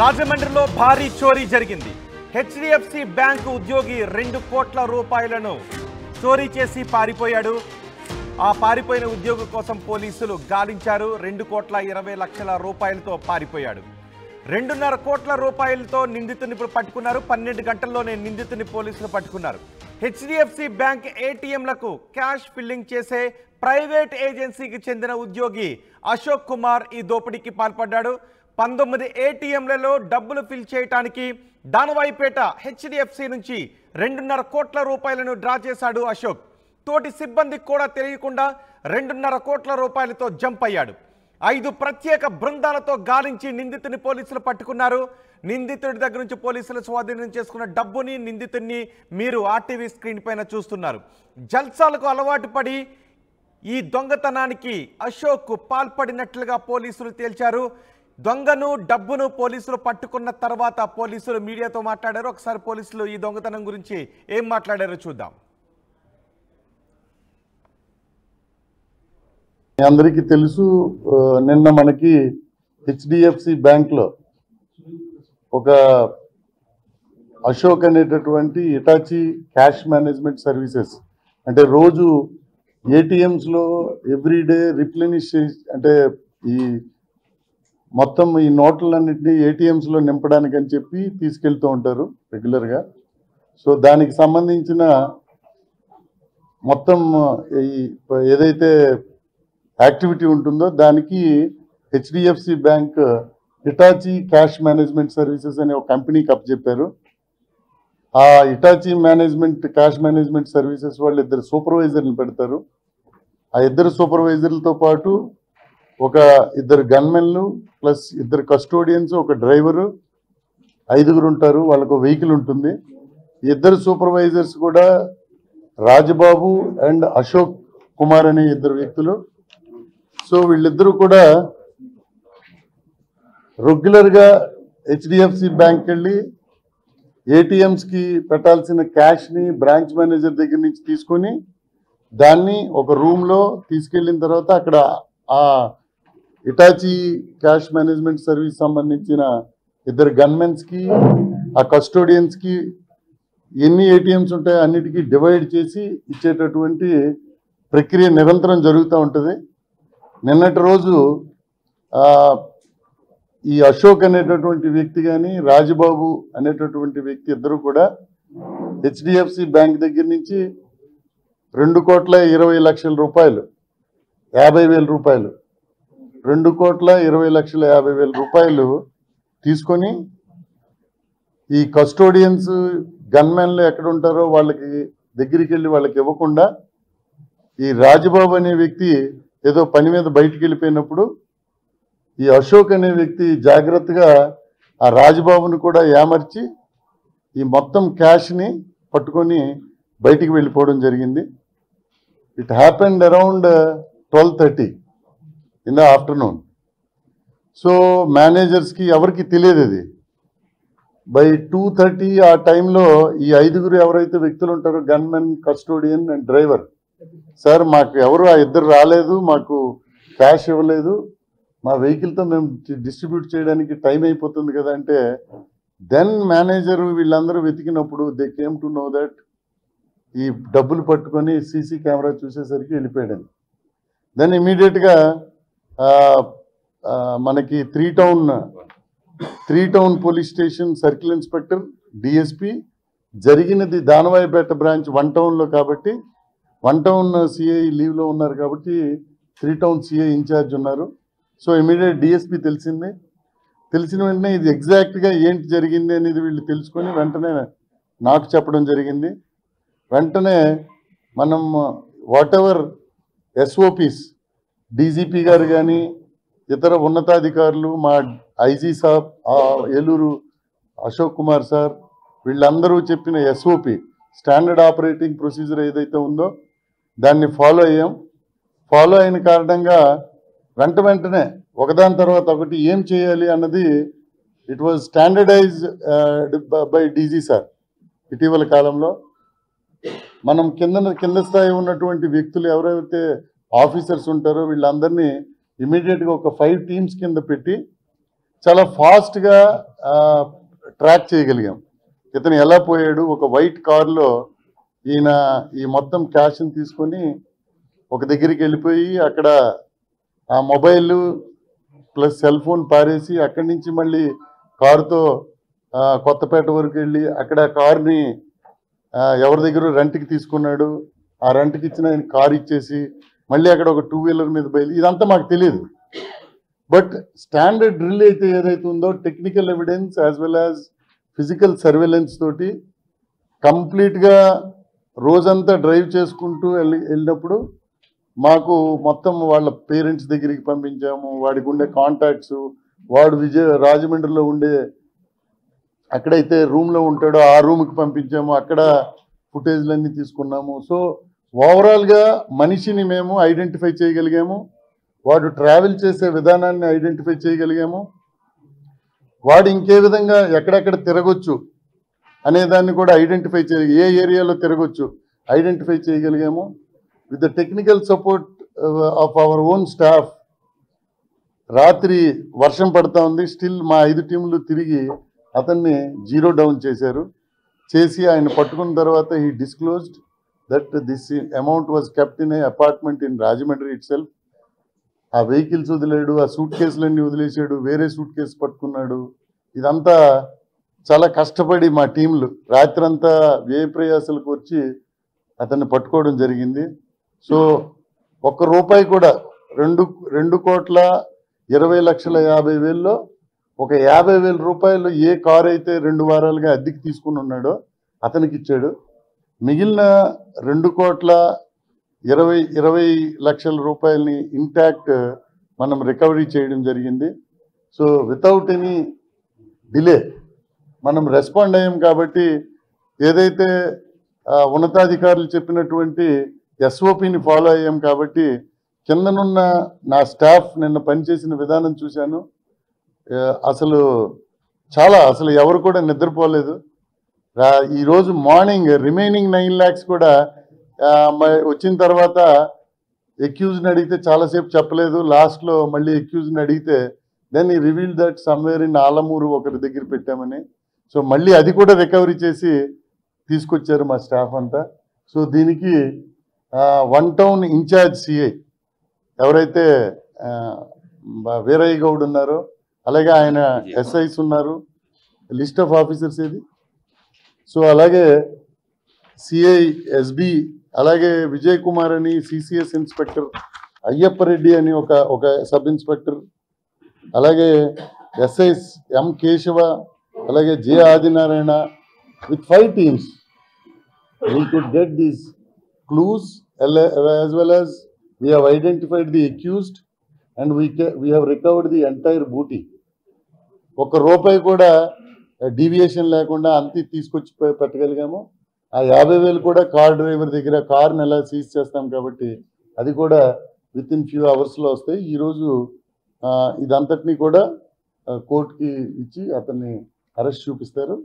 రాజమండ్రిలో భారీ చోరీ జరిగింది. హెచ్డిఎఫ్సి బ్యాంకు ఉద్యోగి 2 కోట్ల రూపాయలను చోరీ చేసి పారిపోయాడు. ఆ పారిపోయిన ఉద్యోగి కోసం పోలీసులు గాలించారు. 2,20,00,000 రూపాయలతో పారిపోయాడు. 2.5 కోట్ల రూపాయలతో నిందితుని ఇప్పుడు పట్టుకున్నారు. 12 గంటల్లోనే నిందితుని పోలీసులు పట్టుకున్నారు. హెచ్డిఎఫ్సి బ్యాంక్ ఏటీఎంలకు క్యాష్ ఫిల్లింగ్ చేసే ప్రైవేట్ ఏజెన్సీకి చెందిన ఉద్యోగి అశోక్ కుమార్ ఈ దోపిడీకి పాల్పడ్డాడు. 19 ఏటీఎంలలో డబ్బులు ఫిల్ చేయడానికి దానవాయిపేట హెచ్డిఎఫ్సి నుంచి 2.5 కోట్ల రూపాయలను డ్రా చేశాడు అశోక్. తోటి సిబ్బందికి కూడా తెలియకుండా 2.5 కోట్ల రూపాయలతో జంప్ అయ్యాడు. 5 ప్రత్యేక బృందాలతో గాలించి నిందితుని పోలీసులు పట్టుకున్నారు. నిందితుడి దగ్గర నుంచి పోలీసులు స్వాధీనం చేసుకున్న డబ్బుని, నిందితుడిని మీరు ఆర్టీవీ స్క్రీన్ పైన చూస్తున్నారు. జల్సాలకు అలవాటు పడి ఈ దొంగతనానికి అశోక్ పాల్పడినట్లుగా పోలీసులు తేల్చారు. దొంగను, డబ్బును పోలీసులు పట్టుకున్న తర్వాత పోలీసులు మీడియాతో మాట్లాడారు. ఒకసారి పోలీసులు ఈ దొంగతనం గురించి ఏం మాట్లాడారో చూద్దాం. అందరికీ తెలుసు, నిన్న మనకి హెచ్డిఎఫ్సి బ్యాంక్లో ఒక అశోక్ అనేటటువంటి ఇటాచీ క్యాష్ మేనేజ్మెంట్ సర్వీసెస్ అంటే రోజు ఏటీఎంస్లో ఎవ్రీడే రిప్లెనిష్ అంటే ఈ మొత్తం ఈ నోట్లన్నింటినీ ఏటీఎంస్లో నింపడానికి అని చెప్పి తీసుకెళ్తూ ఉంటారు రెగ్యులర్గా. సో దానికి సంబంధించిన మొత్తం ఏదైతే యాక్టివిటీ ఉంటుందో దానికి HDFC bank Hitachi cash management services అనే ఒక కంపెనీకి అప్పచెప్పారు. ఆ ఇటాచీ క్యాష్ మేనేజ్మెంట్ సర్వీసెస్ వాళ్ళు 2 సూపర్వైజర్లు పెడతారు. ఆ 2 సూపర్వైజర్లతో పాటు ఒక 2 గన్మెన్లు ప్లస్ 2 కస్టోడియన్స్, ఒక డ్రైవరు, 5గురు ఉంటారు. వాళ్ళకు వెహికల్ ఉంటుంది. 2 సూపర్వైజర్స్ కూడా రాజబాబు అండ్ అశోక్ కుమార్ అనే 2 వ్యక్తులు. సో వీళ్ళిద్దరూ కూడా రెగ్యులర్గా హెచ్డిఎఫ్సి బ్యాంక్ వెళ్ళి ఏటీఎంస్కి పెట్టాల్సిన క్యాష్ని బ్రాంచ్ మేనేజర్ దగ్గర నుంచి తీసుకొని దాన్ని ఒక రూమ్లో తీసుకెళ్ళిన తర్వాత అక్కడ ఆ ఇటాచీ క్యాష్ మేనేజ్మెంట్ సర్వీస్ సంబంధించిన 2 గన్మెన్స్కి, ఆ కస్టోడియన్స్కి ఎన్ని ఏటీఎంస్ ఉంటాయో అన్నిటికీ డివైడ్ చేసి ఇచ్చేటటువంటి ప్రక్రియ నిరంతరం జరుగుతూ ఉంటుంది. నిన్నటి రోజు ఈ అశోక్ అనేటటువంటి వ్యక్తి కానీ రాజబాబు అనేటటువంటి వ్యక్తి ఇద్దరు కూడా హెచ్డిఎఫ్సి బ్యాంక్ దగ్గర నుంచి 2,20,00,000 రూపాయలు, 50,000 రూపాయలు, 2,20,50,000 రూపాయలు తీసుకొని ఈ కస్టోడియన్స్, గన్మెన్లు ఎక్కడ ఉంటారో వాళ్ళకి దగ్గరికి వెళ్ళి వాళ్ళకి ఇవ్వకుండా ఈ రాజబాబు అనే వ్యక్తి ఏదో పని మీద బయటికి వెళ్ళిపోయినప్పుడు ఈ అశోక్ అనే వ్యక్తి జాగ్రత్తగా ఆ రాజబాబుని కూడా ఏమర్చి ఈ మొత్తం క్యాష్ని పట్టుకొని బయటికి వెళ్ళిపోవడం జరిగింది. It happened around 12:30 in the afternoon. So మేనేజర్స్కి ఎవరికి తెలియదు అది. బై 2:30 ఆ టైంలో ఈ 5గురు ఎవరైతే వ్యక్తులు ఉంటారో gunmen, custodian and driver, sir మాకు ఎవరు ఆ 2 రాలేదు, మాకు క్యాష్ ఇవ్వలేదు, మా వెహికల్తో మేము డిస్ట్రిబ్యూట్ చేయడానికి టైం అయిపోతుంది కదా అంటే, దెన్ మేనేజరు వీళ్ళందరూ వెతికినప్పుడు they came to know that ఈ డబ్బులు పట్టుకొని సీసీ కెమెరా చూసేసరికి వెళ్ళిపోయాడు. దెన్ ఇమీడియట్గా మనకి three town police station circle inspector, DSP, జరిగినది దానవాయిపేట బ్రాంచ్ 1 టౌన్లో కాబట్టి 1 టౌన్ సిఐ లీవ్లో ఉన్నారు కాబట్టి 3 టౌన్ సిఐ ఇన్ఛార్జ్ ఉన్నారు. సో ఇమీడియట్ డిఎస్పి తెలిసిన వెంటనే ఇది ఎగ్జాక్ట్గా ఏంటి జరిగింది అనేది వీళ్ళు తెలుసుకొని వెంటనే నాకు చెప్పడం జరిగింది. వెంటనే మనం వాట్ ఎవర్ ఎస్ఓపిస్ డీజీపీ గారు కానీ ఇతర ఉన్నతాధికారులు, మా ఐజీ సాబ్, ఏలూరు అశోక్ కుమార్ సార్, వీళ్ళందరూ చెప్పిన ఎస్ఓపి స్టాండర్డ్ ఆపరేటింగ్ ప్రొసీజర్ ఏదైతే ఉందో దాన్ని ఫాలో అయ్యాం. ఫాలో అయిన కారణంగా వెంటనే ఒకదాని తర్వాత ఒకటి ఏం చేయాలి అన్నది it was standardized by DG sir. ఇటీవల కాలంలో మనం కింద స్థాయి ఉన్నటువంటి వ్యక్తులు ఎవరైతే ఆఫీసర్స్ ఉంటారో వీళ్ళందరినీ ఇమీడియట్గా ఒక 5 టీమ్స్ కింద పెట్టి చాలా ఫాస్ట్గా ట్రాక్ చేయగలిగాం. ఇతను ఎలా పోయాడు, ఒక వైట్ కార్లో ఈయన ఈ మొత్తం క్యాష్ని తీసుకొని ఒక దగ్గరికి వెళ్ళిపోయి అక్కడ ఆ మొబైల్ ప్లస్ సెల్ ఫోన్ పారేసి అక్కడి నుంచి మళ్ళీ కారుతో కొత్తపేట వరకు వెళ్ళి అక్కడ కార్ని ఎవరి దగ్గర రెంట్కి తీసుకున్నాడు, ఆ రెంట్కి ఇచ్చిన ఆయన కారు ఇచ్చేసి మళ్ళీ అక్కడ ఒక 2 వీలర్ మీద బయలు, ఇదంతా మాకు తెలియదు. బట్ స్టాండర్డ్ డ్రిల్ అయితే ఏదైతే ఉందో technical evidence as well as physical surveillance తోటి కంప్లీట్గా రోజంతా డ్రైవ్ చేసుకుంటూ వెళ్ళినప్పుడు మాకు మొత్తం వాళ్ళ పేరెంట్స్ దగ్గరికి పంపించాము. వాడికి ఉండే కాంటాక్ట్స్, వాడు రాజమండ్రిలో ఉండే అక్కడైతే రూమ్లో ఉంటాడో ఆ రూమ్కి పంపించాము. అక్కడ ఫుటేజ్లన్నీ తీసుకున్నాము. సో ఓవరాల్గా మనిషిని మేము ఐడెంటిఫై చేయగలిగాము. వాడు ట్రావెల్ చేసే విధానాన్ని ఐడెంటిఫై చేయగలిగాము. వాడు ఇంకే విధంగా ఎక్కడెక్కడ తిరగొచ్చు అనే దాన్ని కూడా ఐడెంటిఫై ఏ ఏరియాలో తిరగొచ్చు ఐడెంటిఫై చేయగలిగాము. With the technical support of our own staff. రాత్రి వర్షం పడతా ఉంది, స్టిల్ మా 5 టీంలు తిరిగి అతన్ని 0 డౌన్ చేసి ఆయన పట్టుకున్న తర్వాత he disclosed that this amount was kept in a apartment in Rajahmundry it self. ఆ వెహికల్స్ వదిలేడు, ఆ సూట్ కేసులన్నీ వదిలేసాడు, వేరే సూట్ కేసు పట్టుకున్నాడు. ఇదంతా చాలా కష్టపడి మా టీంలు రాత్రంతా వ్యయ ప్రయాసాలకు వచ్చి అతన్ని పట్టుకోవడం జరిగింది. సో ₹1 కూడా 2,20,50,000లో ఒక ₹50,000 ఏ కారు అయితే 2 వారాలుగా అద్దెకి తీసుకుని ఉన్నాడో అతనికి ఇచ్చాడు. మిగిలిన ₹2,20,00,000 ఇంటాక్ట్ మనం రికవరీ చేయడం జరిగింది. సో వితౌట్ ఎనీ డిలే మనం రెస్పాండ్ అయ్యాం. కాబట్టి ఏదైతే ఉన్నతాధికారులు చెప్పినటువంటి SOPని ఫాలో అయ్యాం. కాబట్టి కిందనున్న నా స్టాఫ్ నిన్న పనిచేసిన విధానం చూశాను. అసలు ఎవరు కూడా నిద్రపోలేదు. ఈరోజు మార్నింగ్ రిమైనింగ్ 9 lakhs కూడా వచ్చిన తర్వాత ఎక్యూజ్ని అడిగితే చాలాసేపు చెప్పలేదు. లాస్ట్లో మళ్ళీ ఎక్యూజ్ని అడిగితే దెన్ ఈ reveal that somewhere in Alamuru ఒకరి దగ్గర పెట్టామని. సో మళ్ళీ అది కూడా రికవరీ చేసి తీసుకొచ్చారు మా స్టాఫ్ అంతా. సో దీనికి 1 టౌన్ ఇన్ఛార్జ్ CI ఎవరైతే వీరయ్య గౌడ్ ఉన్నారో, అలాగే ఆయన SIs ఉన్నారు. లిస్ట్ ఆఫ్ ఆఫీసర్స్ ఏది? సో అలాగే CI SB, అలాగే విజయ్ కుమార్ అని CCS ఇన్స్పెక్టర్, అయ్యప్పరెడ్డి అని ఒక సబ్ ఇన్స్పెక్టర్, అలాగే SIs M కేశవ, అలాగే J Adinarayana. With 5 teams we could get these clues as well as we have identified the accused and we have recovered the entire booty. ₹1 కూడా deviation లేకుండా అంతే తీసుకొచ్చి పెట్టగలిగాము. ఆ 50,000 కూడా కార్ డ్రైవర్ దగ్గర కార్ని ఎలా సీజ్ చేస్తాం కాబట్టి అది కూడా విత్ ఇన్ ఫ్యూ అవర్స్లో వస్తాయి. ఈరోజు ఇదంతటినీ కూడా కోర్టుకి ఇచ్చి అతన్ని అరెస్ట్ చూపిస్తారు.